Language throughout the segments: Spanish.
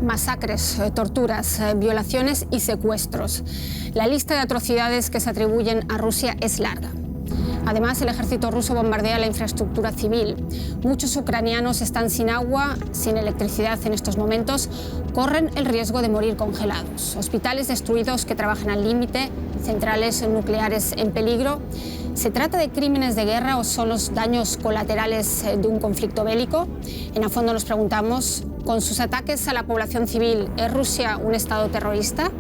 Masacres, torturas, violaciones y secuestros. La lista de atrocidades que se atribuyen a Rusia es larga. Además, el ejército ruso bombardea la infraestructura civil. Muchos ucranianos están sin agua, sin electricidad en estos momentos, corren el riesgo de morir congelados. Hospitales destruidos que trabajan al límite, centrales nucleares en peligro. ¿Se trata de crímenes de guerra o son los daños colaterales de un conflicto bélico? En A Fondo nos preguntamos, ¿con sus ataques a la población civil, es Rusia un estado terrorista?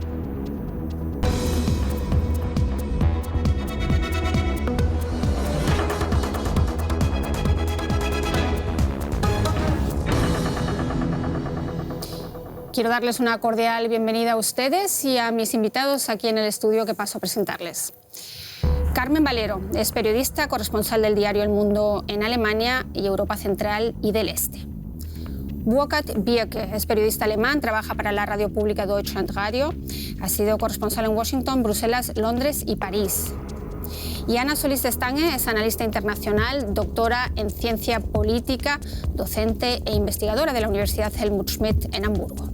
Quiero darles una cordial bienvenida a ustedes y a mis invitados aquí en el estudio que paso a presentarles. Carmen Valero es periodista, corresponsal del diario El Mundo en Alemania y Europa Central y del Este. Burkhard Bierke es periodista alemán, trabaja para la radio pública Deutschlandradio, ha sido corresponsal en Washington, Bruselas, Londres y París. Y Ana Solís de Stange es analista internacional, doctora en ciencia política, docente e investigadora de la Universidad Helmut Schmidt en Hamburgo.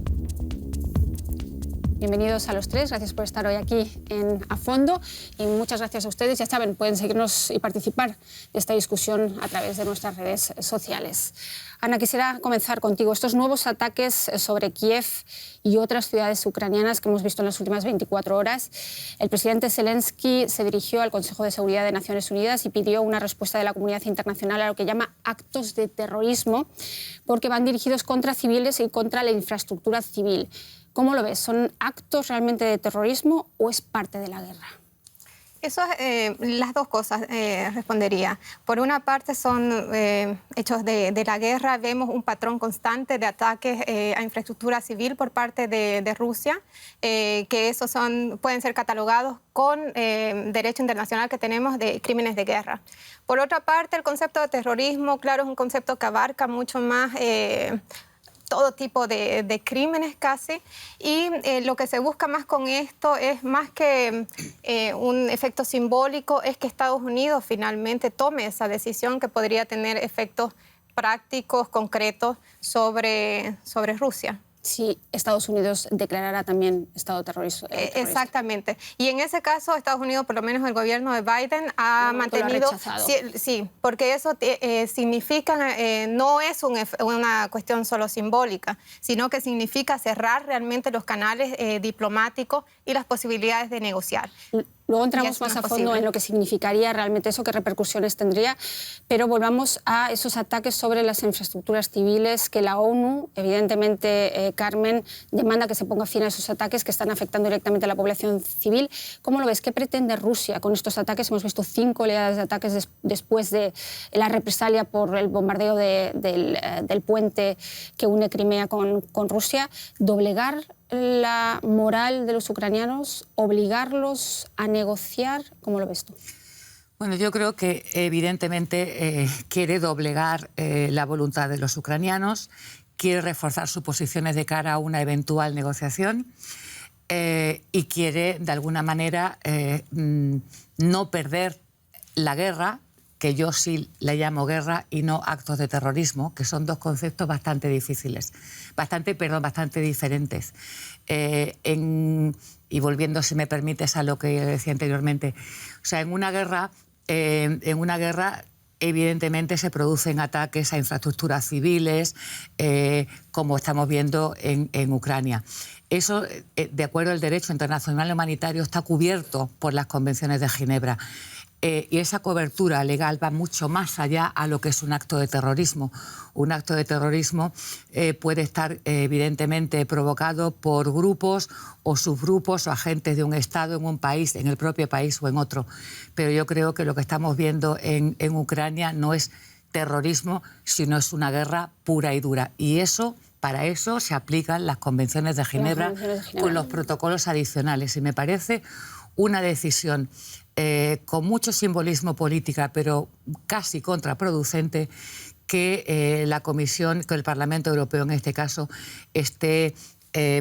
Bienvenidos a los tres, gracias por estar hoy aquí en A Fondo y muchas gracias a ustedes. Ya saben, pueden seguirnos y participar de esta discusión a través de nuestras redes sociales. Ana, quisiera comenzar contigo. Estos nuevos ataques sobre Kiev y otras ciudades ucranianas que hemos visto en las últimas 24 horas, el presidente Zelensky se dirigió al Consejo de Seguridad de Naciones Unidas y pidió una respuesta de la comunidad internacional a lo que llama actos de terrorismo, porque van dirigidos contra civiles y contra la infraestructura civil. ¿Cómo lo ves? ¿Son actos realmente de terrorismo o es parte de la guerra? Eso es las dos cosas, respondería. Por una parte son hechos de la guerra, vemos un patrón constante de ataques a infraestructura civil por parte de Rusia, que esos pueden ser catalogados con derecho internacional que tenemos de crímenes de guerra. Por otra parte, el concepto de terrorismo, claro, es un concepto que abarca mucho más todo tipo de crímenes casi, y lo que se busca más con esto es más que un efecto simbólico, es que Estados Unidos finalmente tome esa decisión que podría tener efectos prácticos, concretos sobre Rusia. Si Estados Unidos declarara también estado terrorista. Exactamente. Y en ese caso, Estados Unidos, por lo menos el gobierno de Biden, ha mantenido... Sí, porque eso significa, no es una cuestión solo simbólica, sino que significa cerrar realmente los canales diplomáticos y las posibilidades de negociar. Luego entramos más a fondo en lo que significaría realmente eso, qué repercusiones tendría, pero volvamos a esos ataques sobre las infraestructuras civiles que la ONU, evidentemente, Carmen, demanda que se ponga fin a esos ataques que están afectando directamente a la población civil. ¿Cómo lo ves? ¿Qué pretende Rusia con estos ataques? Hemos visto 5 oleadas de ataques después de la represalia por el bombardeo del puente que une Crimea con Rusia. ¿Doblegar la moral de los ucranianos, obligarlos a negociar? ¿Cómo lo ves tú? Bueno, yo creo que evidentemente quiere doblegar la voluntad de los ucranianos, quiere reforzar sus posiciones de cara a una eventual negociación y quiere, de alguna manera, no perder la guerra, que yo sí le llamo guerra y no actos de terrorismo, que son dos conceptos bastante difíciles, bastante diferentes. Y volviendo, si me permites, a lo que decía anteriormente, o sea, en una guerra evidentemente se producen ataques a infraestructuras civiles, como estamos viendo en Ucrania. Eso, de acuerdo al derecho internacional humanitario, está cubierto por las convenciones de Ginebra. Y esa cobertura legal va mucho más allá a lo que es un acto de terrorismo. Un acto de terrorismo puede estar evidentemente provocado por grupos o subgrupos o agentes de un Estado en un país, en el propio país o en otro. Pero yo creo que lo que estamos viendo en Ucrania no es terrorismo, sino es una guerra pura y dura. Y para eso se aplican las convenciones de Ginebra con los protocolos adicionales. Y me parece una decisión con mucho simbolismo política, pero casi contraproducente, que la Comisión, que el Parlamento Europeo en este caso, esté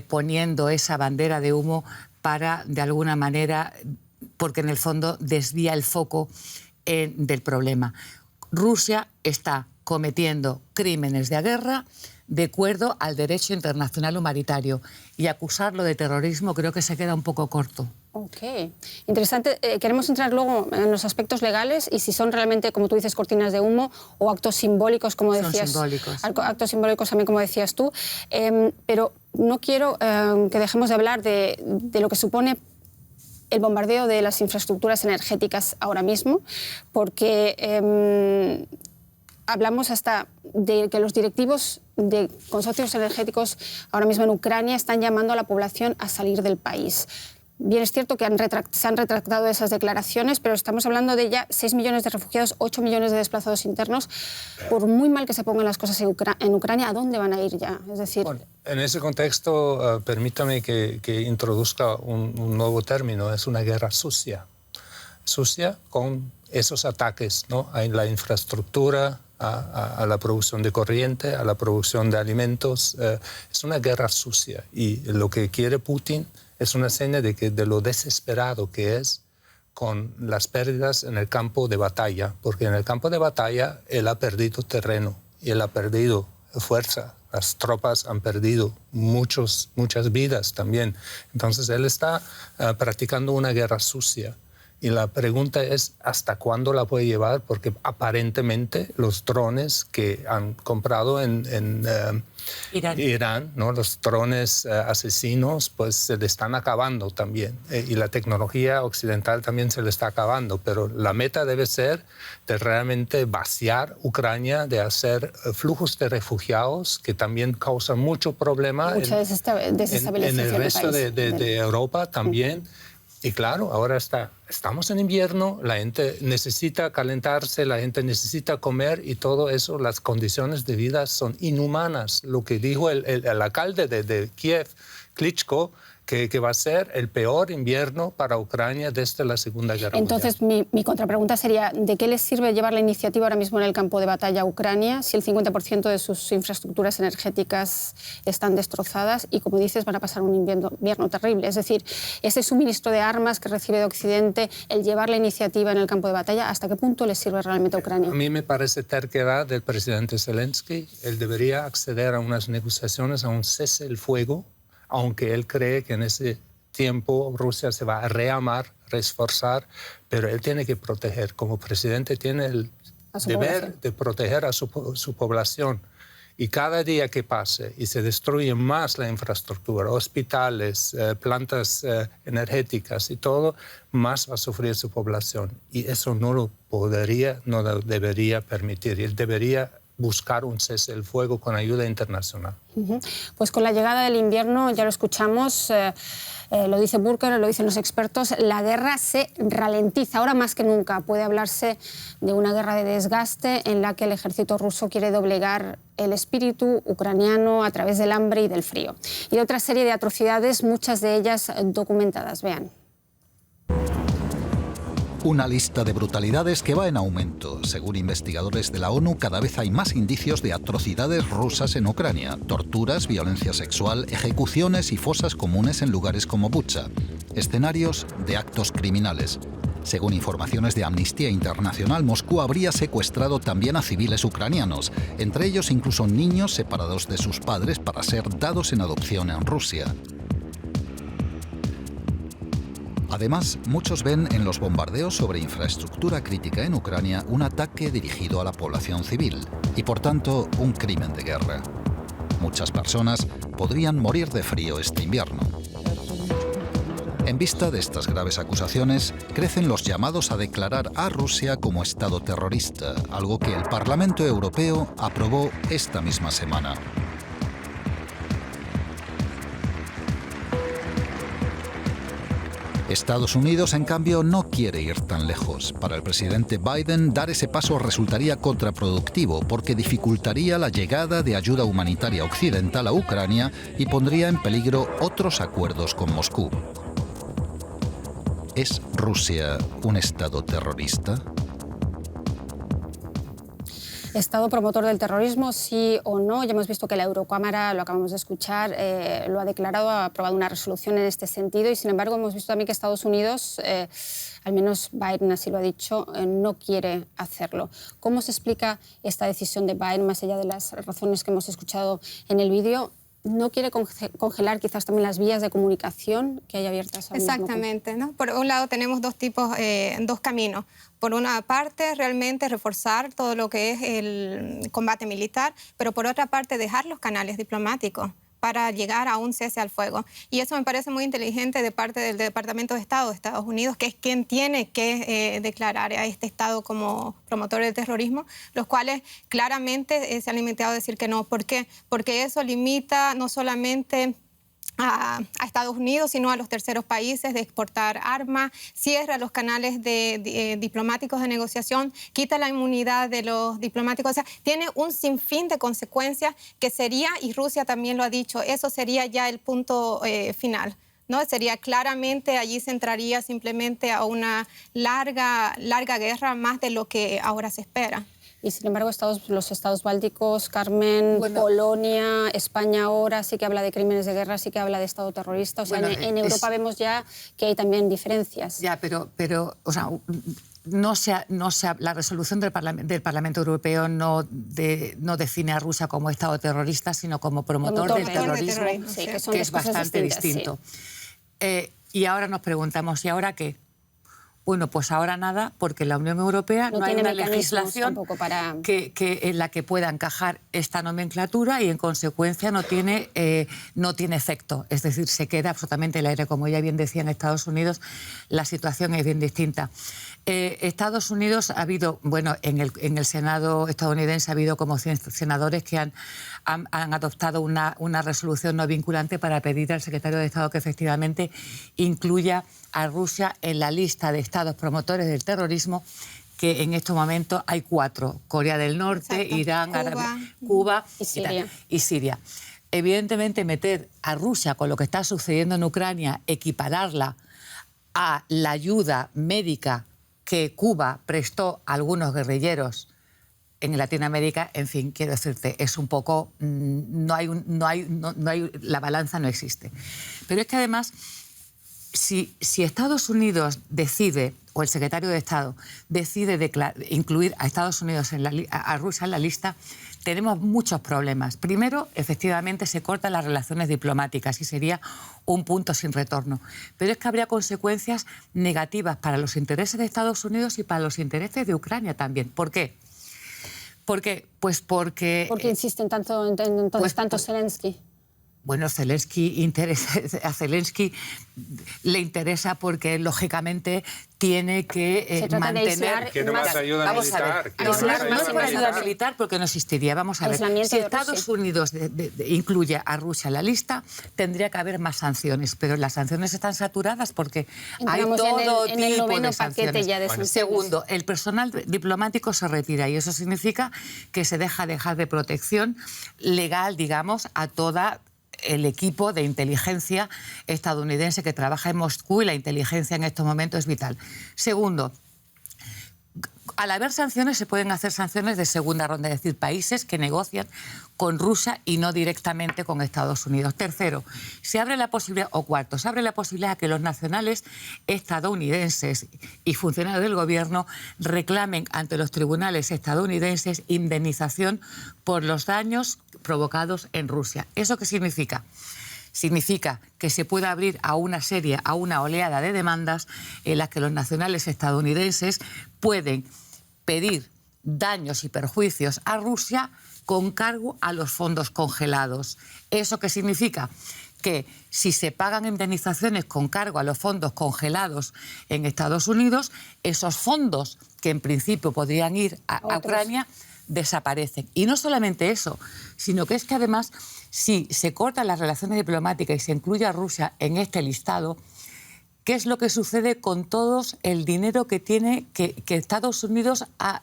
poniendo esa bandera de humo para, de alguna manera, porque en el fondo desvía el foco del problema. Rusia está cometiendo crímenes de guerra de acuerdo al derecho internacional humanitario. Y acusarlo de terrorismo creo que se queda un poco corto. Ok, interesante. Queremos entrar luego en los aspectos legales y si son realmente, como tú dices, cortinas de humo o actos simbólicos, como decías. Son simbólicos. Actos simbólicos también, como decías tú. Pero no quiero que dejemos de hablar de lo que supone el bombardeo de las infraestructuras energéticas ahora mismo, porque hablamos hasta de que los directivos de consorcios energéticos ahora mismo en Ucrania están llamando a la población a salir del país. Bien, es cierto que se han retractado esas declaraciones, pero estamos hablando de ya 6 millones de refugiados, 8 millones de desplazados internos. Por muy mal que se pongan las cosas en Ucrania, ¿a dónde van a ir ya? Es decir... Bueno, en ese contexto, permítame que introduzca un nuevo término, es una guerra sucia. Sucia con esos ataques, ¿no?, a la infraestructura, a la producción de corriente, a la producción de alimentos. Es una guerra sucia y lo que quiere Putin es una seña de lo desesperado que es con las pérdidas en el campo de batalla, porque en el campo de batalla él ha perdido terreno y él ha perdido fuerza. Las tropas han perdido muchas vidas también. Entonces él está practicando una guerra sucia. Y la pregunta es, ¿hasta cuándo la puede llevar? Porque aparentemente los drones que han comprado en Irán, ¿no?, los drones asesinos, pues se le están acabando también. Y la tecnología occidental también se le está acabando. Pero la meta debe ser de realmente vaciar Ucrania, de hacer flujos de refugiados que también causan mucho problema mucha desestabilización en el resto del país. de Europa también. Y claro, ahora estamos en invierno, la gente necesita calentarse, la gente necesita comer y todo eso, las condiciones de vida son inhumanas. Lo que dijo el alcalde de Kiev, Klitschko, que va a ser el peor invierno para Ucrania desde la Segunda Guerra Mundial. Entonces, mi contrapregunta sería, ¿de qué les sirve llevar la iniciativa ahora mismo en el campo de batalla a Ucrania si el 50% de sus infraestructuras energéticas están destrozadas y, como dices, van a pasar un invierno terrible? Es decir, ese suministro de armas que recibe de Occidente, el llevar la iniciativa en el campo de batalla, ¿hasta qué punto les sirve realmente a Ucrania? A mí me parece terquedad del presidente Zelensky. Él debería acceder a unas negociaciones, a un cese el fuego, aunque él cree que en ese tiempo Rusia se va a reesforzar, pero él tiene que proteger, como presidente tiene el deber de proteger a su población. Y cada día que pase y se destruye más la infraestructura, hospitales, plantas energéticas y todo, más va a sufrir su población. Y eso no lo debería permitir. Él debería buscar un cese del fuego con ayuda internacional. Pues con la llegada del invierno, ya lo escuchamos, lo dice Burker, lo dicen los expertos, la guerra se ralentiza. Ahora más que nunca puede hablarse de una guerra de desgaste en la que el ejército ruso quiere doblegar el espíritu ucraniano a través del hambre y del frío. Y de otra serie de atrocidades, muchas de ellas documentadas. Vean. Una lista de brutalidades que va en aumento. Según investigadores de la ONU, cada vez hay más indicios de atrocidades rusas en Ucrania. Torturas, violencia sexual, ejecuciones y fosas comunes en lugares como Bucha. Escenarios de actos criminales. Según informaciones de Amnistía Internacional, Moscú habría secuestrado también a civiles ucranianos, entre ellos incluso niños separados de sus padres para ser dados en adopción en Rusia. Además, muchos ven en los bombardeos sobre infraestructura crítica en Ucrania un ataque dirigido a la población civil y, por tanto, un crimen de guerra. Muchas personas podrían morir de frío este invierno. En vista de estas graves acusaciones, crecen los llamados a declarar a Rusia como Estado terrorista, algo que el Parlamento Europeo aprobó esta misma semana. Estados Unidos, en cambio, no quiere ir tan lejos. Para el presidente Biden, dar ese paso resultaría contraproductivo porque dificultaría la llegada de ayuda humanitaria occidental a Ucrania y pondría en peligro otros acuerdos con Moscú. ¿Es Rusia un Estado terrorista? Estado promotor del terrorismo, sí o no. Ya hemos visto que la Eurocámara, lo acabamos de escuchar, lo ha declarado, ha aprobado una resolución en este sentido y, sin embargo, hemos visto también que Estados Unidos, al menos Biden así lo ha dicho, no quiere hacerlo. ¿Cómo se explica esta decisión de Biden, más allá de las razones que hemos escuchado en el vídeo? ¿No quiere congelar quizás también las vías de comunicación que hay abiertas al mismo tiempo? Exactamente, ¿no? Por un lado tenemos dos caminos. Por una parte, realmente reforzar todo lo que es el combate militar, pero por otra parte dejar los canales diplomáticos para llegar a un cese al fuego. Y eso me parece muy inteligente de parte del Departamento de Estado de Estados Unidos, que es quien tiene que declarar a este Estado como promotor del terrorismo, los cuales claramente se han limitado a decir que no. ¿Por qué? Porque eso limita no solamente a Estados Unidos, sino a los terceros países de exportar armas, cierra los canales diplomáticos de negociación, quita la inmunidad de los diplomáticos. O sea, tiene un sinfín de consecuencias que sería, y Rusia también lo ha dicho, eso sería ya el punto final, ¿no? Sería claramente, allí se entraría simplemente a una larga guerra, más de lo que ahora se espera. Y sin embargo, los estados bálticos, Carmen, Polonia, España ahora sí que habla de crímenes de guerra, sí que habla de Estado terrorista. O sea, en Europa vemos ya que hay también diferencias. Ya, pero o sea, la resolución del Parlamento Europeo no define a Rusia como Estado terrorista, sino como promotor del terrorismo, sí, que es bastante distinto. Sí. Y ahora nos preguntamos, ¿y ahora qué? Bueno, pues ahora nada, porque en la Unión Europea no hay una legislación en la que pueda encajar esta nomenclatura y, en consecuencia, no tiene efecto. Es decir, se queda absolutamente el aire. Como ya bien decía, en Estados Unidos la situación es bien distinta. Estados Unidos ha habido, en el Senado estadounidense ha habido como 100 senadores que han adoptado una resolución no vinculante para pedir al secretario de Estado que efectivamente incluya a Rusia en la lista de estados promotores del terrorismo, que en estos momentos hay 4: Corea del Norte, Irán, Cuba y Siria. Evidentemente, meter a Rusia con lo que está sucediendo en Ucrania, equipararla a la ayuda médica que Cuba prestó a algunos guerrilleros en Latinoamérica, en fin, quiero decirte, es un poco... la balanza no existe. Pero es que además, si Estados Unidos decide, o el secretario de Estado decide incluir a Estados Unidos a Rusia en la lista, tenemos muchos problemas. Primero, efectivamente, se cortan las relaciones diplomáticas y sería un punto sin retorno. Pero es que habría consecuencias negativas para los intereses de Estados Unidos y para los intereses de Ucrania también. ¿Por qué? ¿Por qué? Pues porque... ¿Por qué insisten tanto Zelensky? Bueno, a Zelensky le interesa porque, lógicamente, tiene que mantener... ¿Quiere más ayuda militar? No es por ayuda militar porque no existiría. Vamos a ver, si Estados Unidos incluye a Rusia en la lista, tendría que haber más sanciones, pero las sanciones están saturadas porque hay todo tipo de sanciones. Segundo, el personal diplomático se retira y eso significa que se deja de protección legal, digamos, a toda el equipo de inteligencia estadounidense que trabaja en Moscú, y la inteligencia en estos momentos es vital. Segundo, al haber sanciones se pueden hacer sanciones de segunda ronda, es decir, países que negocian con Rusia y no directamente con Estados Unidos. Tercero, se abre la posibilidad, o cuarto, se abre la posibilidad de que los nacionales estadounidenses y funcionarios del gobierno reclamen ante los tribunales estadounidenses indemnización por los daños provocados en Rusia. ¿Eso qué significa? Significa que se puede abrir a una oleada de demandas en las que los nacionales estadounidenses pueden pedir daños y perjuicios a Rusia con cargo a los fondos congelados. ¿Eso qué significa? Que si se pagan indemnizaciones con cargo a los fondos congelados en Estados Unidos, esos fondos, que en principio podrían ir a Ucrania, desaparecen. Y no solamente eso, sino que es que además, si se cortan las relaciones diplomáticas y se incluye a Rusia en este listado, ¿qué es lo que sucede con todo el dinero que Estados Unidos ha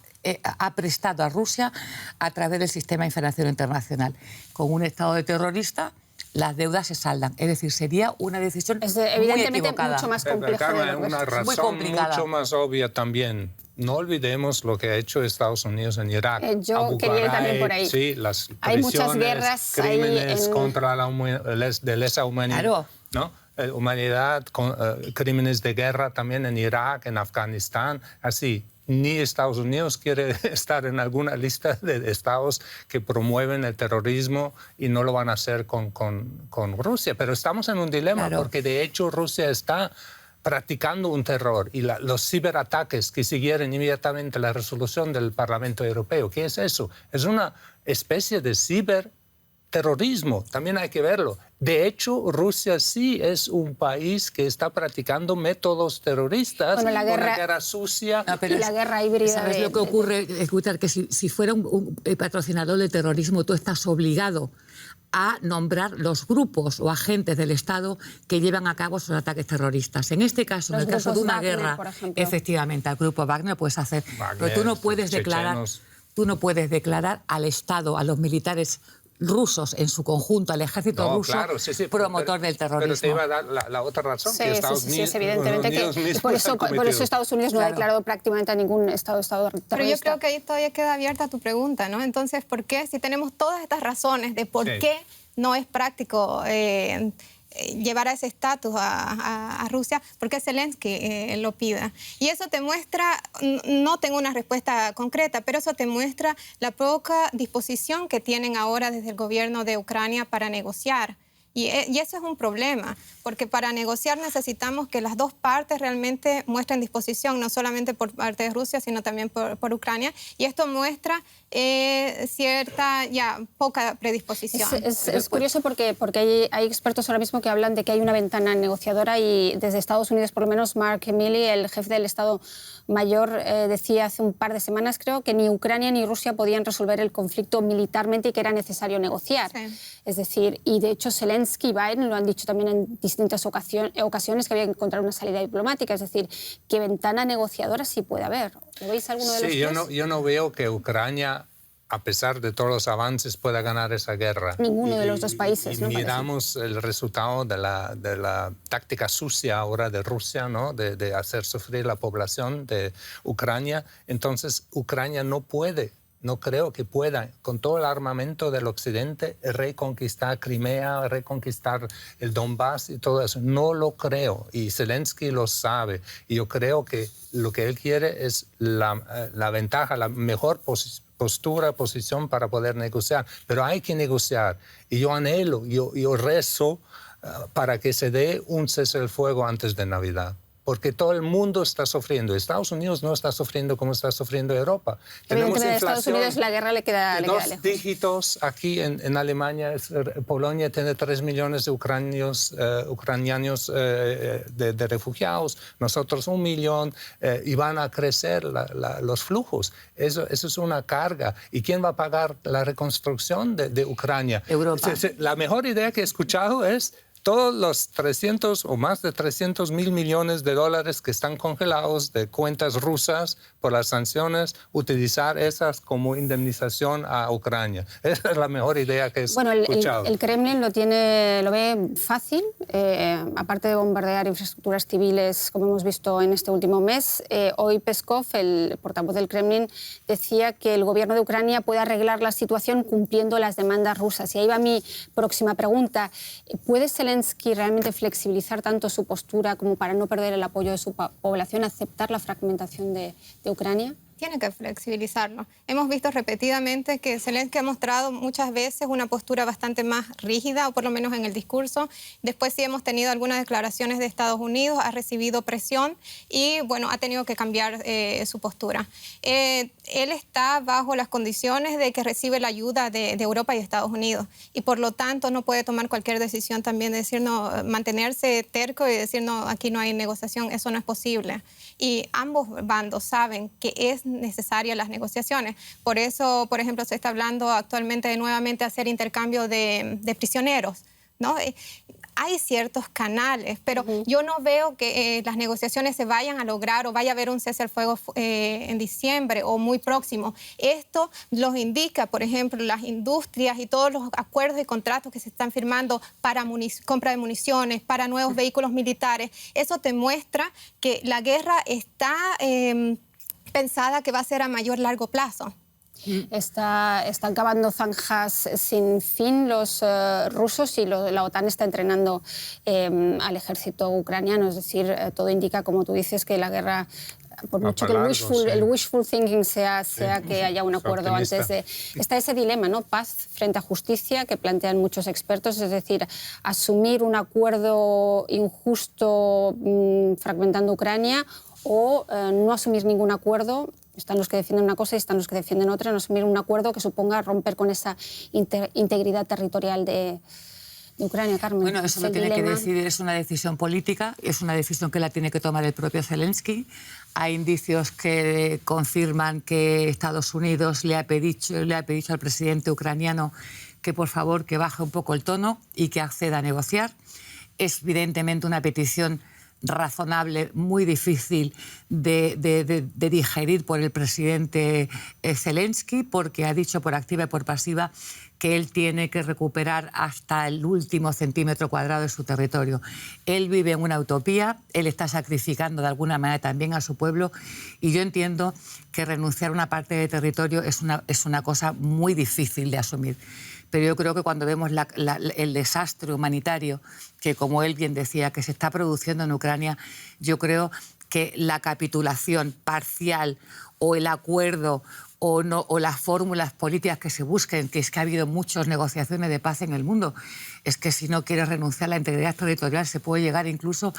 prestado a Rusia a través del sistema financiero internacional? Con un Estado de terrorista, las deudas se saldan. Es decir, sería una decisión evidentemente muy equivocada. Mucho más compleja. Carmen, una razón mucho más obvia también no olvidemos lo que ha hecho Estados Unidos en Irak. Yo Abu quería ir también por ahí. Sí, las hay muchas prisiones, guerras crímenes ahí contra de lesa humanidad. Claro. ¿No? Humanidad, crímenes de guerra también en Irak, en Afganistán, así. Ni Estados Unidos quiere estar en alguna lista de estados que promueven el terrorismo y no lo van a hacer con Rusia. Pero estamos en un dilema, claro, porque de hecho Rusia está practicando un terror y los ciberataques que siguieron inmediatamente la resolución del Parlamento Europeo. ¿Qué es eso? Es una especie de ciberterrorismo, también hay que verlo. De hecho, Rusia sí es un país que está practicando métodos terroristas, bueno, la guerra sucia. No, pero y la guerra híbrida. ¿Sabes lo que ocurre, escuchar? Que si fuera un patrocinador de terrorismo, tú estás obligado a nombrar los grupos o agentes del Estado que llevan a cabo esos ataques terroristas. En este caso, Los en el caso de una Wagner, guerra, por ejemplo. efectivamente, al grupo Wagner puedes hacer, Wagner, pero tú no puedes chechenos. declarar al Estado, a los militares rusos en su conjunto, al ejército ruso, claro, sí, promotor del terrorismo. Pero te iba a dar la otra razón. Sí, que Estados sí, evidentemente Unidos que por eso Estados Unidos no ha declarado prácticamente a ningún Estado terrorista. Pero yo creo que ahí todavía queda abierta tu pregunta, ¿no? Entonces, ¿por qué, si tenemos todas estas razones de por qué no es práctico llevar a ese estatus a Rusia, por qué Zelensky lo pida? Y eso te muestra, no tengo una respuesta concreta, pero eso te muestra la poca disposición que tienen ahora desde el gobierno de Ucrania para negociar. Y eso es un problema, porque para negociar necesitamos que las dos partes realmente muestren disposición, no solamente por parte de Rusia, sino también por Ucrania. Y esto muestra cierta, poca predisposición. Es curioso porque hay expertos ahora mismo que hablan de que hay una ventana negociadora y desde Estados Unidos, por lo menos Mark Milley, el jefe del Estado Mayor, decía hace un par de semanas, creo, que ni Ucrania ni Rusia podían resolver el conflicto militarmente y que era necesario negociar. Sí. Es decir, y de hecho Zelensky y Biden lo han dicho también en distintas ocasiones, que había que encontrar una salida diplomática. Es decir, ¿qué ventana negociadora sí puede haber? ¿Lo veis alguno de los tres? Yo no veo que Ucrania, a pesar de todos los avances, pueda ganar esa guerra. Ninguno de los dos países, ¿no? Miramos el resultado de la táctica sucia ahora de Rusia, ¿no? De hacer sufrir la población de Ucrania. Entonces, Ucrania no puede. No creo que pueda, con todo el armamento del occidente, reconquistar Crimea, reconquistar el Donbass y todo eso. No lo creo. Y Zelensky lo sabe. Y yo creo que lo que él quiere es la ventaja, la mejor posición para poder negociar. Pero hay que negociar. Y yo anhelo, yo rezo para que se dé un cese del fuego antes de Navidad. Porque todo el mundo está sufriendo. Estados Unidos no está sufriendo como está sufriendo Europa. Tenemos inflación. Estados Unidos la guerra le queda lejos. Dígitos aquí en Alemania. Polonia tiene 3 millones de ucranianos de refugiados. Nosotros 1 millón. Y van a crecer los flujos. Eso es una carga. ¿Y quién va a pagar la reconstrucción de Ucrania? Europa. La mejor idea que he escuchado es todos los 300 o más de 300 mil millones de dólares que están congelados de cuentas rusas por las sanciones, utilizar esas como indemnización a Ucrania. Esa es la mejor idea que he escuchado. El Kremlin lo ve fácil, aparte de bombardear infraestructuras civiles, como hemos visto en este último mes. Hoy Peskov, el portavoz del Kremlin, decía que el gobierno de Ucrania puede arreglar la situación cumpliendo las demandas rusas. Y ahí va mi próxima pregunta. ¿Puede Zelensky realmente flexibilizar tanto su postura como para no perder el apoyo de su población, aceptar la fragmentación de Ucrania? Tiene que flexibilizarlo. Hemos visto repetidamente que Zelensky ha mostrado muchas veces una postura bastante más rígida, o por lo menos en el discurso. Después sí hemos tenido algunas declaraciones de Estados Unidos, ha recibido presión y, bueno, ha tenido que cambiar su postura. Él está bajo las condiciones de que recibe la ayuda de Europa y Estados Unidos y, por lo tanto, no puede tomar cualquier decisión también de decir no, mantenerse terco y decir no, aquí no hay negociación. Eso no es posible. Y ambos bandos saben que es necesarias las negociaciones. Por eso, por ejemplo, se está hablando actualmente de nuevamente hacer intercambio de prisioneros, ¿no? Hay ciertos canales, pero yo no veo que las negociaciones se vayan a lograr o vaya a haber un cese al fuego en diciembre o muy próximo. Esto los indica, por ejemplo, las industrias y todos los acuerdos y contratos que se están firmando para compra de municiones, para nuevos vehículos militares. Eso te muestra que la guerra está pensada que va a ser a mayor largo plazo. Están cavando zanjas sin fin los rusos y la OTAN está entrenando al ejército ucraniano. Es decir, todo indica, como tú dices, que la guerra, por mucho que el wishful thinking sea que haya un acuerdo antes de... Está ese dilema, ¿no? Paz frente a justicia que plantean muchos expertos, es decir, asumir un acuerdo injusto fragmentando Ucrania o no asumir ningún acuerdo. Están los que defienden una cosa y están los que defienden otra, no asumir un acuerdo que suponga romper con esa integridad territorial de Ucrania, Carmen. Bueno, eso lo tiene que decidir, es una decisión política, es una decisión que la tiene que tomar el propio Zelensky. Hay indicios que confirman que Estados Unidos le ha pedido al presidente ucraniano que por favor que baje un poco el tono y que acceda a negociar. Es evidentemente una petición razonable, muy difícil de digerir por el presidente Zelensky, porque ha dicho por activa y por pasiva que él tiene que recuperar hasta el último centímetro cuadrado de su territorio. Él vive en una utopía, él está sacrificando de alguna manera también a su pueblo y yo entiendo que renunciar a una parte de territorio es una cosa muy difícil de asumir. Pero yo creo que cuando vemos el desastre humanitario que, como él bien decía, que se está produciendo en Ucrania, yo creo que la capitulación parcial o el acuerdo o las fórmulas políticas que se busquen, que es que ha habido muchas negociaciones de paz en el mundo, es que si no quieres renunciar a la integridad territorial se puede llegar incluso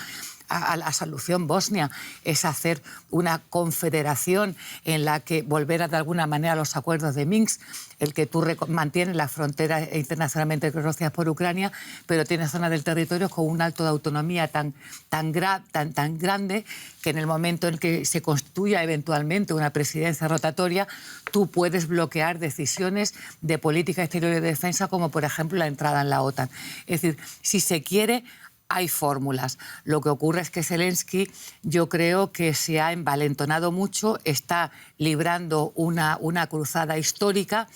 a la solución bosnia, es hacer una confederación en la que volver de alguna manera a los acuerdos de Minsk, el que tú mantienes las fronteras internacionalmente reconocidas por Ucrania, pero tienes zonas del territorio con un alto de autonomía tan grande que en el momento en que se constituya eventualmente una presidencia rotatoria, tú puedes bloquear decisiones de política exterior y de defensa, como por ejemplo la entrada en la OTAN. Es decir, si se quiere, hay fórmulas. Lo que ocurre es que Zelensky, yo creo que se ha envalentonado mucho, está librando una cruzada histórica.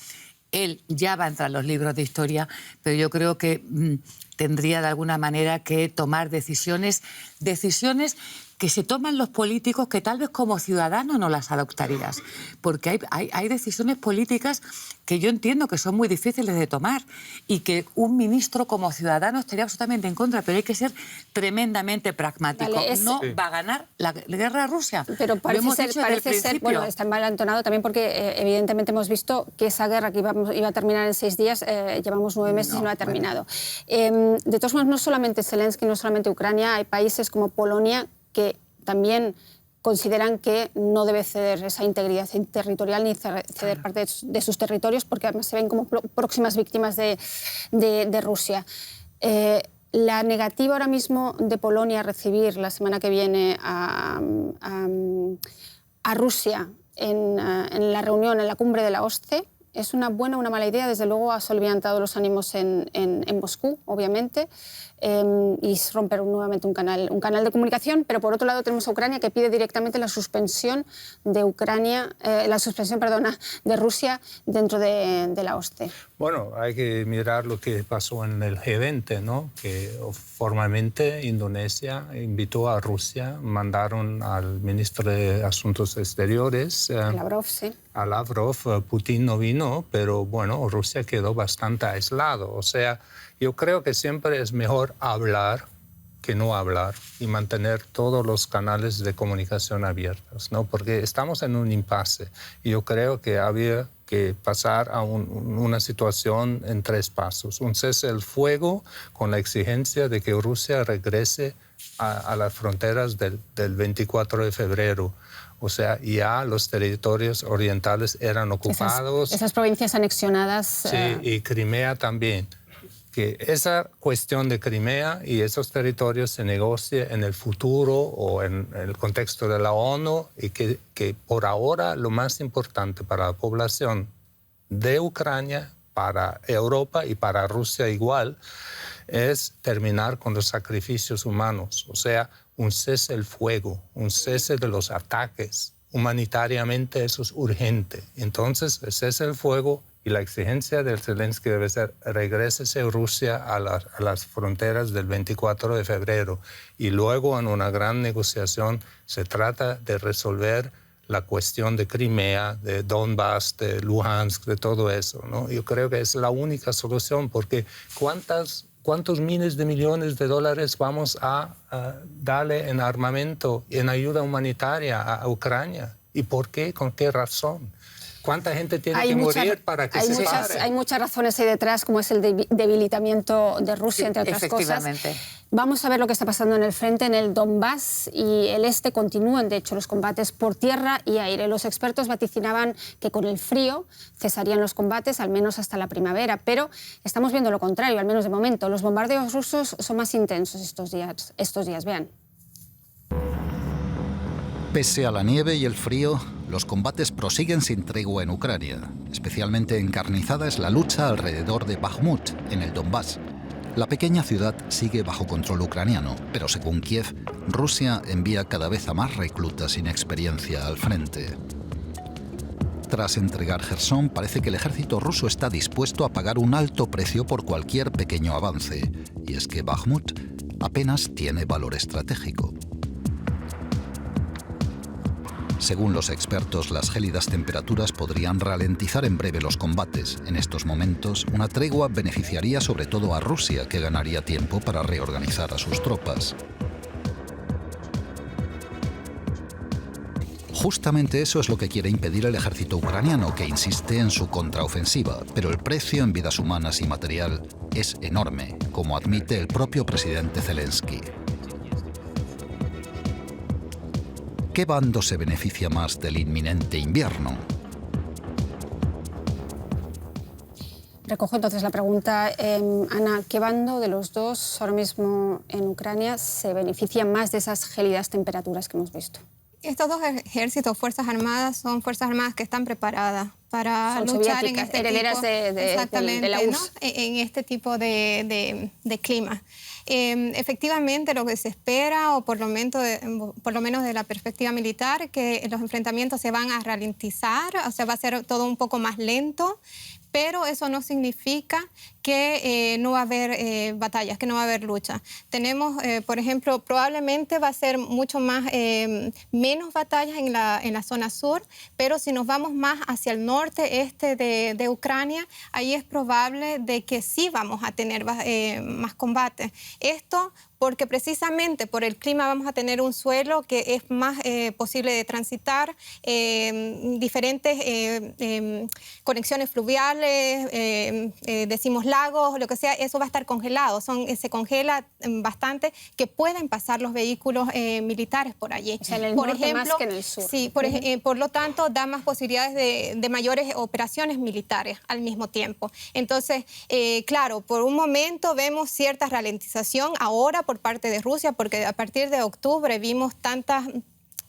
Él ya va a entrar en los libros de historia, pero yo creo que tendría de alguna manera que tomar decisiones que se toman los políticos que tal vez como ciudadano no las adoptarías, porque hay decisiones políticas que yo entiendo que son muy difíciles de tomar y que un ministro como ciudadano estaría absolutamente en contra, pero hay que ser tremendamente pragmático. Vale, no va a ganar la guerra a Rusia. Pero parece ser, bueno, está envalentonado también porque evidentemente hemos visto que esa guerra que iba a terminar en 6 días, llevamos 9 meses y no ha terminado. De todos modos, no solamente Zelensky, no solamente Ucrania, hay países como Polonia que también consideran que no debe ceder esa integridad territorial ni ceder parte de sus territorios porque además se ven como próximas víctimas de Rusia. La negativa ahora mismo de Polonia a recibir la semana que viene a Rusia en la reunión, en la cumbre de la OSCE, ¿es una buena o una mala idea? Desde luego ha soliviantado los ánimos en Moscú, obviamente, y romper nuevamente un canal de comunicación, pero por otro lado tenemos a Ucrania que pide directamente la suspensión de Rusia dentro de la OSCE. Bueno, hay que mirar lo que pasó en el G20, ¿no? Que formalmente Indonesia invitó a Rusia, mandaron al ministro de Asuntos Exteriores, Lavrov, sí. A Lavrov. Putin no vino, pero bueno, Rusia quedó bastante aislado. O sea, yo creo que siempre es mejor hablar que no hablar y mantener todos los canales de comunicación abiertos, ¿no? Porque estamos en un impasse y yo creo que había que pasar a una situación en 3 pasos. Un cese el fuego con la exigencia de que Rusia regrese a las fronteras del 24 de febrero. O sea, ya los territorios orientales eran ocupados. Esas provincias anexionadas. Sí, y Crimea también. Que esa cuestión de Crimea y esos territorios se negocie en el futuro o en el contexto de la ONU y que por ahora lo más importante para la población de Ucrania, para Europa y para Rusia igual, es terminar con los sacrificios humanos. O sea, un cese el fuego, un cese de los ataques. Humanitariamente eso es urgente. Entonces, el cese el fuego y la exigencia del Zelensky debe ser regrésese Rusia a las fronteras del 24 de febrero y luego en una gran negociación se trata de resolver la cuestión de Crimea, de Donbass, de Luhansk, de todo eso, ¿no? Yo creo que es la única solución, porque ¿cuántos miles de millones de dólares vamos a darle en armamento, en ayuda humanitaria a Ucrania? ¿Y por qué? ¿Con qué razón? ¿Cuánta gente tiene que morir para que se pare? Hay muchas razones ahí detrás, como es el debilitamiento de Rusia, entre otras cosas. Vamos a ver lo que está pasando en el frente, en el Donbass y el este. Continúan, de hecho, los combates por tierra y aire. Los expertos vaticinaban que con el frío cesarían los combates, al menos hasta la primavera, pero estamos viendo lo contrario, al menos de momento. Los bombardeos rusos son más intensos estos días. Vean. Pese a la nieve y el frío, los combates prosiguen sin tregua en Ucrania. Especialmente encarnizada es la lucha alrededor de Bakhmut, en el Donbass. La pequeña ciudad sigue bajo control ucraniano, pero según Kiev, Rusia envía cada vez a más reclutas sin experiencia al frente. Tras entregar Jersón, parece que el ejército ruso está dispuesto a pagar un alto precio por cualquier pequeño avance. Y es que Bakhmut apenas tiene valor estratégico. Según los expertos, las gélidas temperaturas podrían ralentizar en breve los combates. En estos momentos, una tregua beneficiaría sobre todo a Rusia, que ganaría tiempo para reorganizar a sus tropas. Justamente eso es lo que quiere impedir el ejército ucraniano, que insiste en su contraofensiva. Pero el precio en vidas humanas y material es enorme, como admite el propio presidente Zelensky. ¿Qué bando se beneficia más del inminente invierno? Recojo entonces la pregunta, Ana, ¿qué bando de los dos ahora mismo en Ucrania se beneficia más de esas gélidas temperaturas que hemos visto? Estos dos ejércitos, Fuerzas Armadas, son Fuerzas Armadas que están preparadas para luchar en este herederas tipo, de la URSS, ¿no? En este tipo de clima. Efectivamente, lo que se espera, o por lo menos de la perspectiva militar, que los enfrentamientos se van a ralentizar, o sea, va a ser todo un poco más lento, pero eso no significa que no va a haber batallas, que no va a haber lucha. Tenemos, por ejemplo, probablemente va a ser mucho más, menos batallas en la zona sur, pero si nos vamos más hacia el norte, este de Ucrania, ahí es probable de que sí vamos a tener más combates. Esto porque precisamente por el clima vamos a tener un suelo que es más posible de transitar, diferentes conexiones fluviales, decimos lagos, lo que sea, eso va a estar congelado, se congela bastante, que pueden pasar los vehículos militares por allí. O sea, en el norte más que en el sur. Sí, por lo tanto, da más posibilidades de mayores operaciones militares al mismo tiempo. Entonces, claro, por un momento vemos cierta ralentización ahora por parte de Rusia, porque a partir de octubre vimos tantas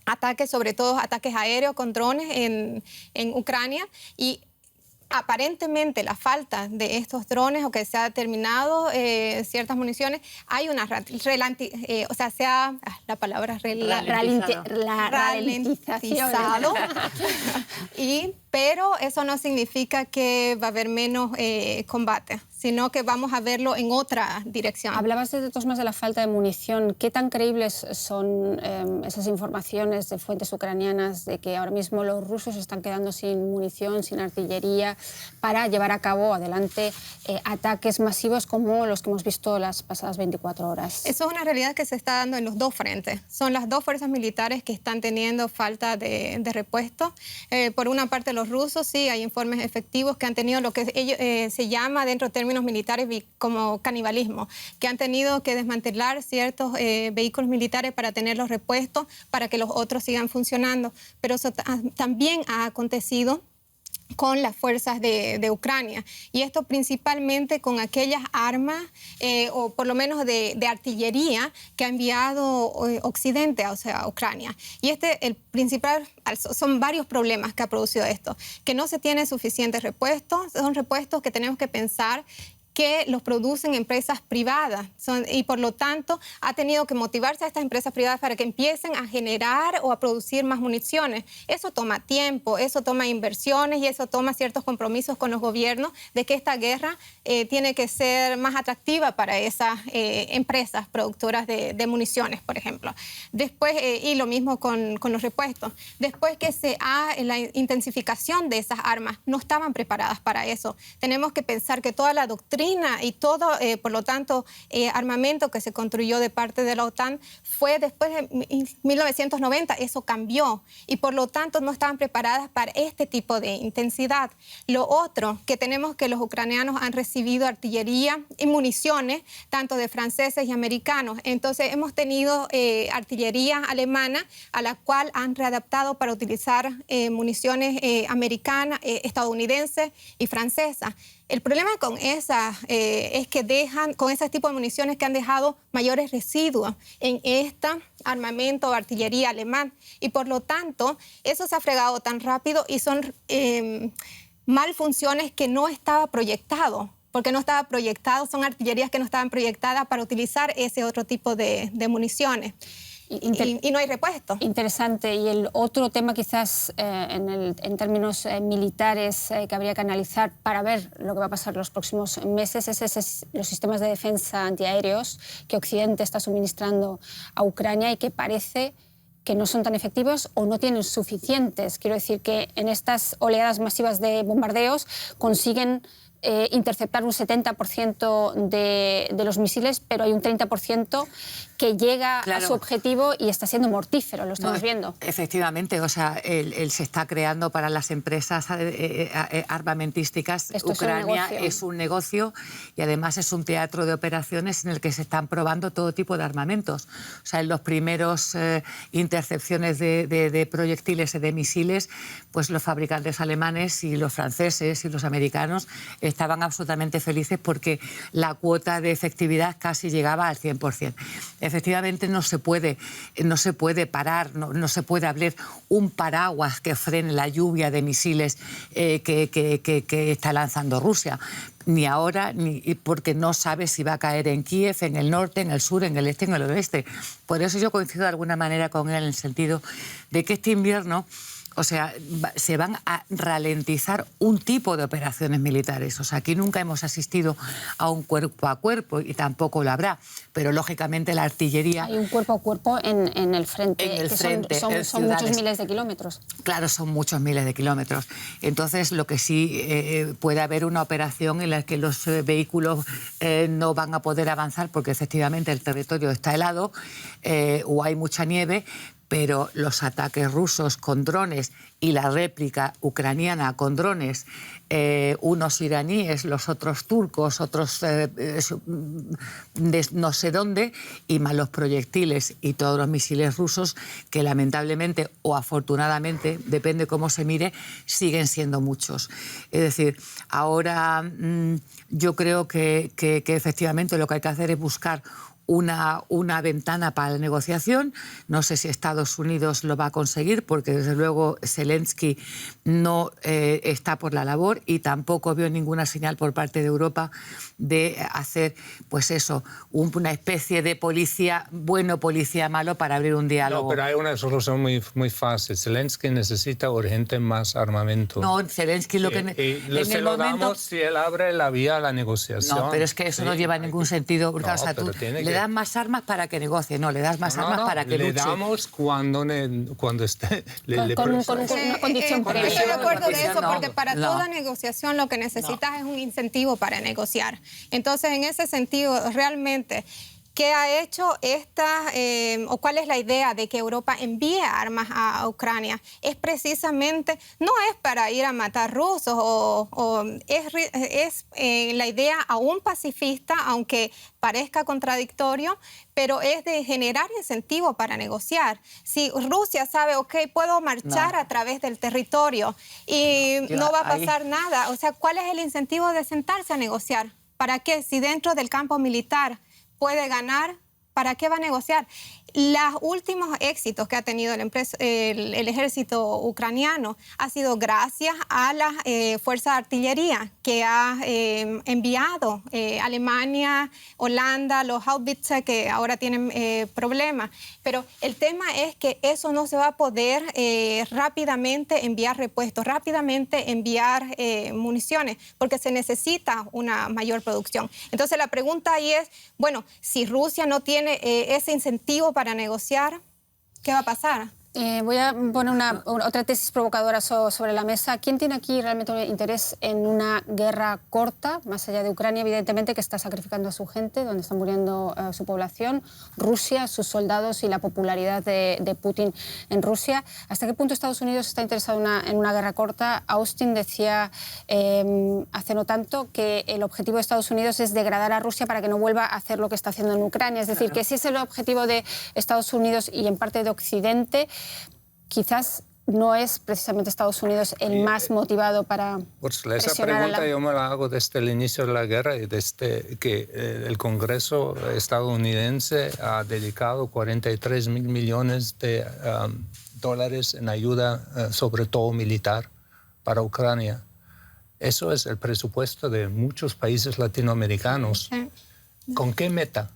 ataques, sobre todo ataques aéreos con drones en Ucrania, y aparentemente la falta de estos drones, o que se ha terminado ciertas municiones, hay una la palabra ralentizado. Pero eso no significa que va a haber menos combate, sino que vamos a verlo en otra dirección. Hablabas de todos más de la falta de munición. ¿Qué tan creíbles son esas informaciones de fuentes ucranianas de que ahora mismo los rusos están quedando sin munición, sin artillería, para llevar a cabo adelante ataques masivos como los que hemos visto las pasadas 24 horas? Eso es una realidad que se está dando en los dos frentes. Son las dos fuerzas militares que están teniendo falta de repuesto. Por una parte, los rusos, sí, hay informes efectivos que han tenido lo que se llama dentro de términos militares como canibalismo, que han tenido que desmantelar ciertos vehículos militares para tener los repuestos, para que los otros sigan funcionando. Pero eso también ha acontecido con las fuerzas de Ucrania, y esto principalmente con aquellas armas o por lo menos de artillería que ha enviado Occidente, o sea, Ucrania. Y el principal, son varios problemas que ha producido esto, que no se tiene suficientes repuestos, son repuestos que tenemos que pensar que los producen empresas privadas y por lo tanto ha tenido que motivarse a estas empresas privadas para que empiecen a generar o a producir más municiones. Eso toma tiempo, eso toma inversiones y eso toma ciertos compromisos con los gobiernos de que esta guerra tiene que ser más atractiva para esas empresas productoras de municiones, por ejemplo. Después, y lo mismo con los repuestos. Después que se ha la intensificación de esas armas, no estaban preparadas para eso. Tenemos que pensar que toda la doctrina y todo, por lo tanto, armamento que se construyó de parte de la OTAN fue después de 1990, eso cambió y por lo tanto no estaban preparadas para este tipo de intensidad. Lo otro, que tenemos que los ucranianos han recibido artillería y municiones, tanto de franceses y americanos. Entonces hemos tenido artillería alemana a la cual han readaptado para utilizar municiones americanas, estadounidenses y francesas. El problema con esas es que dejan, con ese tipo de municiones que han dejado mayores residuos en este armamento o artillería alemán. Y por lo tanto, eso se ha fregado tan rápido y son malfunciones que no estaba proyectado. Porque no estaba proyectado, son artillerías que no estaban proyectadas para utilizar ese otro tipo de municiones. Y no hay repuesto. Interesante. Y el otro tema quizás en términos militares que habría que analizar para ver lo que va a pasar los próximos meses es los sistemas de defensa antiaéreos que Occidente está suministrando a Ucrania y que parece que no son tan efectivos o no tienen suficientes. Quiero decir que en estas oleadas masivas de bombardeos consiguen interceptar un 70% de los misiles, pero hay un 30% que llega a su objetivo y está siendo mortífero, lo estamos viendo. Efectivamente, o sea, él se está creando para las empresas armamentísticas. Esto Ucrania es un negocio y además es un teatro de operaciones en el que se están probando todo tipo de armamentos. O sea, en los primeros intercepciones de proyectiles y de misiles, pues los fabricantes alemanes y los franceses y los americanos estaban absolutamente felices porque la cuota de efectividad casi llegaba al 100%. Efectivamente no se puede parar, no se puede abrir un paraguas que frene la lluvia de misiles que está lanzando Rusia. Ni ahora, ni porque no sabe si va a caer en Kiev, en el norte, en el sur, en el este, en el oeste. Por eso yo coincido de alguna manera con él en el sentido de que este invierno, o sea, se van a ralentizar un tipo de operaciones militares. O sea, aquí nunca hemos asistido a un cuerpo a cuerpo y tampoco lo habrá. Pero, lógicamente, la artillería... Hay un cuerpo a cuerpo en el frente. En el frente, son muchos miles de kilómetros. Claro, son muchos miles de kilómetros. Entonces, lo que sí puede haber una operación en la que los vehículos no van a poder avanzar porque, efectivamente, el territorio está helado o hay mucha nieve, pero los ataques rusos con drones y la réplica ucraniana con drones, unos iraníes, los otros turcos, otros no sé dónde, y más los proyectiles y todos los misiles rusos que lamentablemente o afortunadamente, depende cómo se mire, siguen siendo muchos. Es decir, ahora yo creo que efectivamente lo que hay que hacer es buscar una ventana para la negociación. No sé si Estados Unidos lo va a conseguir porque, desde luego, Zelensky no está por la labor y tampoco veo ninguna señal por parte de Europa de hacer, pues eso, una especie de policía bueno, policía malo para abrir un diálogo. No, pero hay una solución muy fácil. Zelensky necesita urgente más armamento. No, Zelensky lo que... lo damos si él abre la vía a la negociación. No, pero es que eso no lleva ningún sentido. Porque, no, o sea, tú le das más armas para que negocie, no, le das más armas para que luche. Le damos cuando esté... Con una condición previa. Estoy de acuerdo de eso, porque No, para toda negociación lo que necesitas es un incentivo para negociar. Entonces, en ese sentido, realmente, ¿qué ha hecho o cuál es la idea de que Europa envíe armas a Ucrania? Es precisamente, no es para ir a matar rusos, es la idea aún pacifista, aunque parezca contradictorio, pero es de generar incentivo para negociar. Si Rusia sabe, ok, puedo marchar a través del territorio y no va a pasar nada, o sea, ¿cuál es el incentivo de sentarse a negociar? ¿Para qué? Si dentro del campo militar puede ganar, ¿para qué va a negociar? Los últimos éxitos que ha tenido el ejército ucraniano ha sido gracias a la fuerza de artillería que ha enviado Alemania, Holanda, los Haubitze, que ahora tienen problemas. Pero el tema es que eso no se va a poder rápidamente enviar repuestos, rápidamente enviar municiones, porque se necesita una mayor producción. Entonces la pregunta ahí es, bueno, si Rusia no tiene ese incentivo para negociar, ¿qué va a pasar? Voy a poner otra tesis provocadora sobre la mesa. ¿Quién tiene aquí realmente un interés en una guerra corta, más allá de Ucrania, evidentemente, que está sacrificando a su gente, donde está muriendo su población? Rusia, sus soldados y la popularidad de Putin en Rusia. ¿Hasta qué punto Estados Unidos está interesado en una guerra corta? Austin decía hace no tanto que el objetivo de Estados Unidos es degradar a Rusia para que no vuelva a hacer lo que está haciendo en Ucrania. Es decir, que si es el objetivo de Estados Unidos y en parte de Occidente, quizás no es precisamente Estados Unidos el más motivado para esa pregunta yo me la hago desde el inicio de la guerra y desde que el Congreso estadounidense ha dedicado 43 mil millones de dólares en ayuda, sobre todo militar, para Ucrania. Eso es el presupuesto de muchos países latinoamericanos. ¿Con qué meta?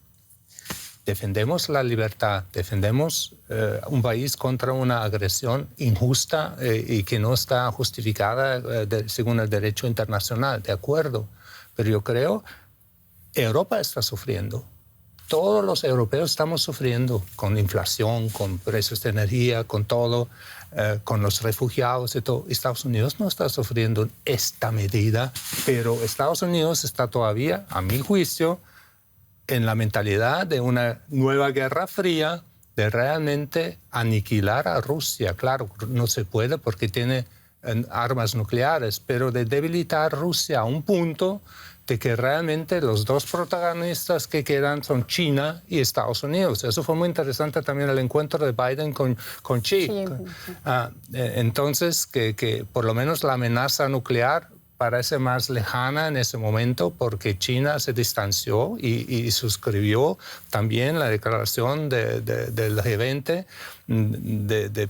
Defendemos la libertad, defendemos un país contra una agresión injusta y que no está justificada según el derecho internacional, de acuerdo. Pero yo creo que Europa está sufriendo. Todos los europeos estamos sufriendo con inflación, con precios de energía, con todo, con los refugiados y todo. Estados Unidos no está sufriendo esta medida, pero Estados Unidos está todavía, a mi juicio, en la mentalidad de una nueva guerra fría, de realmente aniquilar a Rusia. Claro, no se puede porque tiene armas nucleares, pero de debilitar a Rusia a un punto de que realmente los dos protagonistas que quedan son China y Estados Unidos. Eso fue muy interesante también el encuentro de Biden con Xi. Entonces, que por lo menos la amenaza nuclear parece más lejana en ese momento porque China se distanció y suscribió también la declaración del G20 de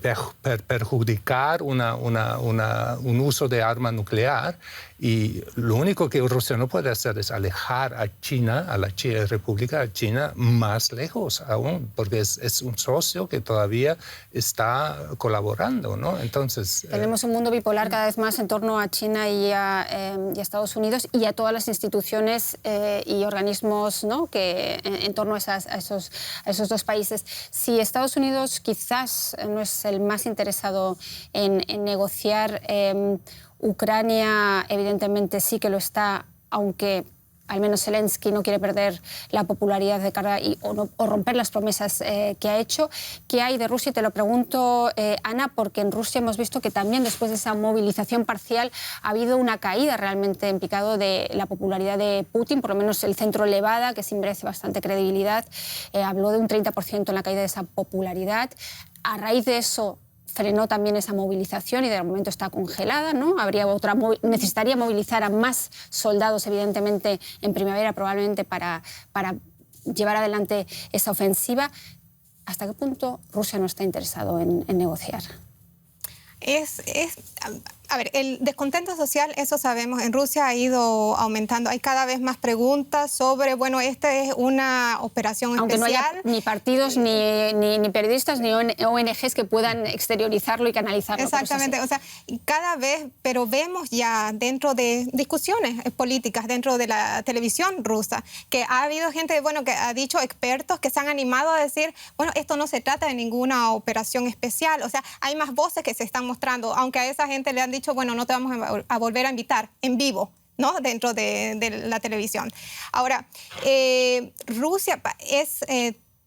perjudicar un uso de arma nuclear. Y lo único que Rusia no puede hacer es alejar a China, a la República China, más lejos aún, porque es un socio que todavía está colaborando, ¿no? Entonces, tenemos un mundo bipolar cada vez más en torno a China y a Estados Unidos y a todas las instituciones y organismos, ¿no?, que en torno a esos dos países. Si Estados Unidos quizás no es el más interesado en negociar, Ucrania evidentemente sí que lo está, aunque al menos Zelensky no quiere perder la popularidad de cara o romper las promesas que ha hecho. ¿Qué hay de Rusia? Y te lo pregunto, Ana, porque en Rusia hemos visto que también después de esa movilización parcial ha habido una caída realmente en picado de la popularidad de Putin, por lo menos el centro Levada, que sí merece bastante credibilidad, habló de un 30% en la caída de esa popularidad. A raíz de eso frenó también esa movilización y de momento está congelada, ¿no? Necesitaría movilizar a más soldados, evidentemente, en primavera, probablemente para llevar adelante esa ofensiva. ¿Hasta qué punto Rusia no está interesado en negociar? A ver, el descontento social, eso sabemos, en Rusia ha ido aumentando. Hay cada vez más preguntas sobre, bueno, esta es una operación aunque especial. No haya ni partidos, ni periodistas, ni ONGs que puedan exteriorizarlo y canalizarlo. Exactamente, o sea, cada vez, pero vemos ya dentro de discusiones políticas, dentro de la televisión rusa, que ha habido gente, bueno, que ha dicho expertos que se han animado a decir, bueno, esto no se trata de ninguna operación especial. O sea, hay más voces que se están mostrando, aunque a esa gente le han dicho, bueno, no te vamos a volver a invitar en vivo, ¿no?, dentro de la televisión. Ahora, Rusia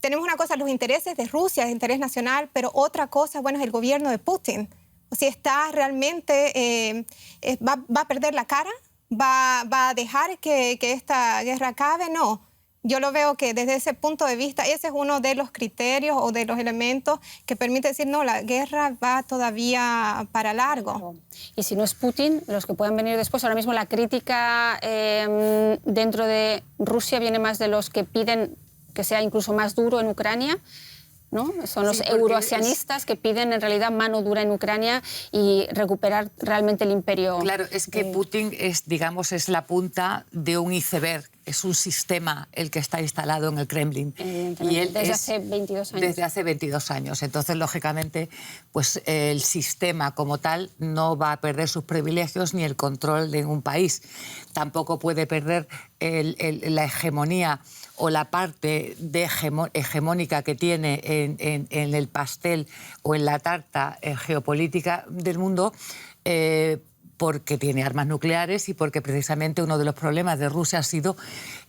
tenemos una cosa, los intereses de Rusia, el interés nacional, pero otra cosa, bueno, es el gobierno de Putin. O sea, está realmente, va a perder la cara, va a dejar que esta guerra acabe, no. Yo lo veo que desde ese punto de vista, ese es uno de los criterios o de los elementos que permite decir, no, la guerra va todavía para largo. Y si no es Putin, los que puedan venir después, ahora mismo la crítica dentro de Rusia viene más de los que piden que sea incluso más duro en Ucrania, ¿no? Son los euroasianistas que piden en realidad mano dura en Ucrania y recuperar realmente el imperio. Claro, es que Putin es, digamos, es la punta de un iceberg, es un sistema el que está instalado en el Kremlin. Y él desde hace 22 años. Desde hace 22 años. Entonces, lógicamente, pues el sistema como tal no va a perder sus privilegios ni el control de un país. Tampoco puede perder la hegemonía o la parte hegemónica que tiene en el pastel o en la tarta geopolítica del mundo, porque tiene armas nucleares y porque precisamente uno de los problemas de Rusia ha sido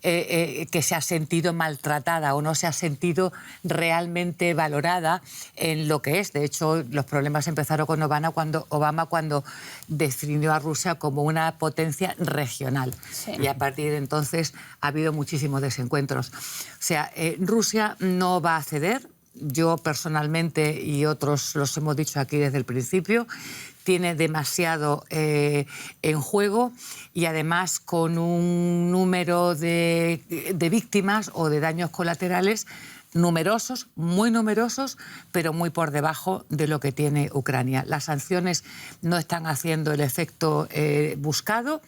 que se ha sentido maltratada o no se ha sentido realmente valorada en lo que es. De hecho, los problemas empezaron con Obama cuando definió a Rusia como una potencia regional. Sí. Y a partir de entonces ha habido muchísimos desencuentros. O sea, Rusia no va a ceder. Yo personalmente, y otros los hemos dicho aquí desde el principio, tiene demasiado en juego y además con un número de víctimas o de daños colaterales numerosos, muy numerosos, pero muy por debajo de lo que tiene Ucrania. Las sanciones no están haciendo el efecto buscado.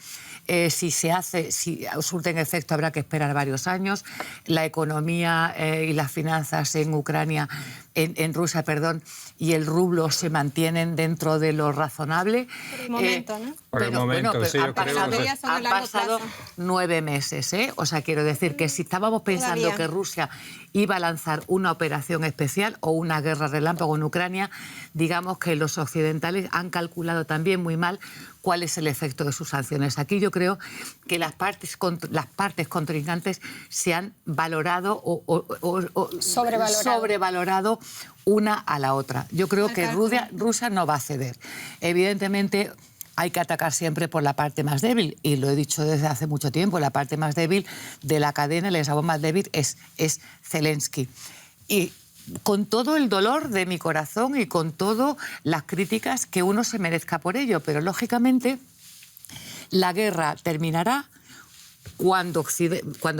Si surten efecto habrá que esperar varios años. La economía y las finanzas en Ucrania, en Rusia, perdón, y el rublo se mantienen dentro de lo razonable. Por el momento, ¿no? Por el momento, pero sí, han pasado 9 meses, ¿eh? O sea, quiero decir que si estábamos pensando que Rusia iba a lanzar una operación especial o una guerra relámpago en Ucrania, digamos que los occidentales han calculado también muy mal cuál es el efecto de sus sanciones. Aquí yo creo que las partes contrincantes se han valorado o sobrevalorado una a la otra. Yo creo que Rusia no va a ceder. Evidentemente, hay que atacar siempre por la parte más débil, y lo he dicho desde hace mucho tiempo, la parte más débil de la cadena, el eslabón más débil es Zelensky. Y con todo el dolor de mi corazón y con todas las críticas que uno se merezca por ello, pero lógicamente la guerra terminará cuando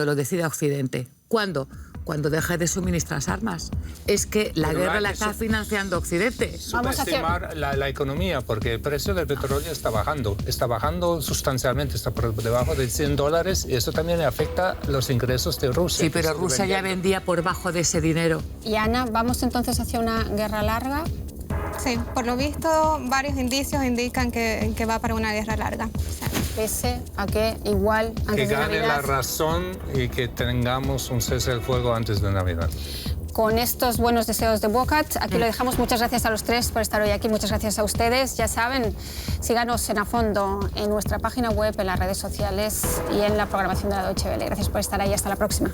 lo decida Occidente. ¿Cuándo? Cuando deje de suministrar armas. Es que la guerra la está financiando Occidente. Subestimar la economía, porque el precio del petróleo está bajando sustancialmente, está por debajo de $100, y eso también afecta los ingresos de Rusia. Sí, pero Rusia ya vendía por bajo de ese dinero. Y Ana, ¿vamos entonces hacia una guerra larga? Sí, por lo visto, varios indicios indican que va para una guerra larga. Pese a que igual antes de Navidad... Que gane la razón y que tengamos un cese del fuego antes de Navidad. Con estos buenos deseos de Bocat, aquí lo dejamos. Muchas gracias a los tres por estar hoy aquí. Muchas gracias a ustedes. Ya saben, síganos en A Fondo en nuestra página web, en las redes sociales y en la programación de la Deutsche Welle. Gracias por estar ahí. Hasta la próxima.